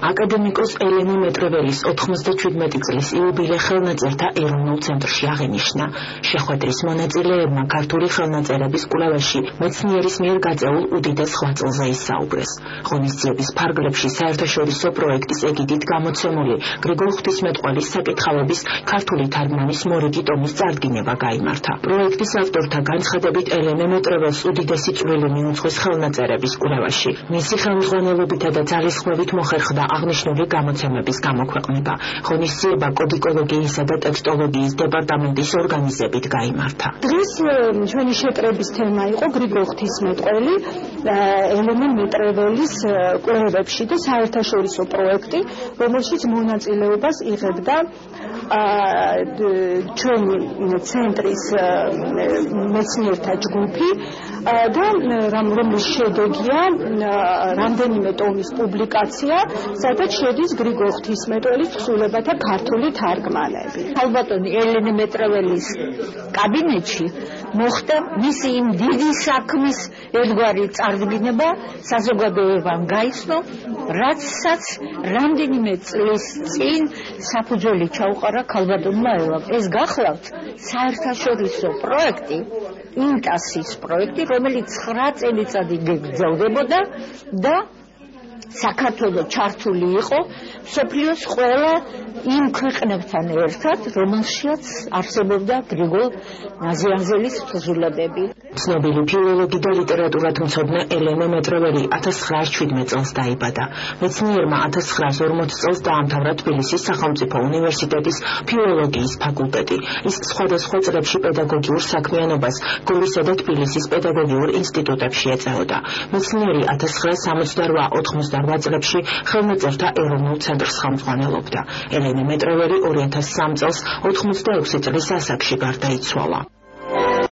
აკადემიკოს ელენე მეტრეველის 97 წლის იუბილე ხელნაწერთა ეროვნულ ცენტრში აღინიშნა. შეხვედრის მონაწილეებმა ქართული ხელნაწერების კვლევაში მეცნიერის მიერ გაწეულ უდიდეს ხვაწლზე ისაუბრეს. ღონისძიების ფარგლებში საერთაშორისო პროექტის ეგიდით გამოცემული გრიგოლ ღვთისმეტყველის საკითხავების ქართული თარგმანის მორიგი ტომის წარდგინება გაიმართა. პროექტის ავტორთა განცხადებით ელენე მეტრეველს უდიდესი წვლილი მიუძღვის ხელნაწერების კვლევაში. მისი ხელმძღვანელობითა და ძალისხმევით მოხერხდა აღნიშნული გამოცემების გამოქვეყნება. ღონისძიება კოდიკოლოგიისა და ტექსტოლოგიის დეპარტამენტის ორგანიზებით გაიმართა. დღეს ჩვენი შეკრების თემა იყო გრიგოლ ღვთისმეტყველი ელენე მეტრეველის კვლევებში და საერთაშორისო პროექტი, რომელშიც მონაწილეობას იღებდა ჩვენი ცენტრის მეცნიერთა ჯგუფი და რომლის შედეგია რამდენიმე ტომის პუბლიკაცია, სადაც შედის გრიგოლ ღვთისმეტყველის თხზულებათა ქართული თარგმანები. ალბათონი ელენე მეტრეველის კაბინეტში მოხდა მისი იმ დიდი საქმის ერთგვარი წარდგინება საზოგადოებამ გაიცნო, რაცაც რამდენიმე წლის წინ საფუძველი ჩაუყარა ქალბატონმა ელამ. ეს გახლავთ საერთაშორისო პროექტი, ინტასის პროექტი, რომელიც 9 წელიწადი გრძელდებოდა და საქართველო ჩართული იყო მსოფლიოს ყველა იმ ქვეყნებთან ერთად, რომელშიც არსებობდა გრიგოლ ნაზიანზელის თხზულებები. ცნობილი ფილოლოგი და ლიტერატურათმცოდნე ელენე მეტრეველი 1917 წელს დაიბადა. მეცნიერმა 1940 წელს დაამთავრა თბილისის სახელმწიფო უნივერსიტეტის ფილოლოგიის ფაკულტეტი. ის სხვადასხვა წლებში პედაგოგიურ საქმიანობას გორისა და თბილისის პედაგოგიურ ინსტიტუტებში ეწეოდა. მეცნიერი 1968-90 წლებში ხელნაწერთა ეროვნულ ცენტრს ხელმძღვანელობდა. ელენე მეტრეველი 2003 წელს 86 წლის ასაკში გარდაიცვალა.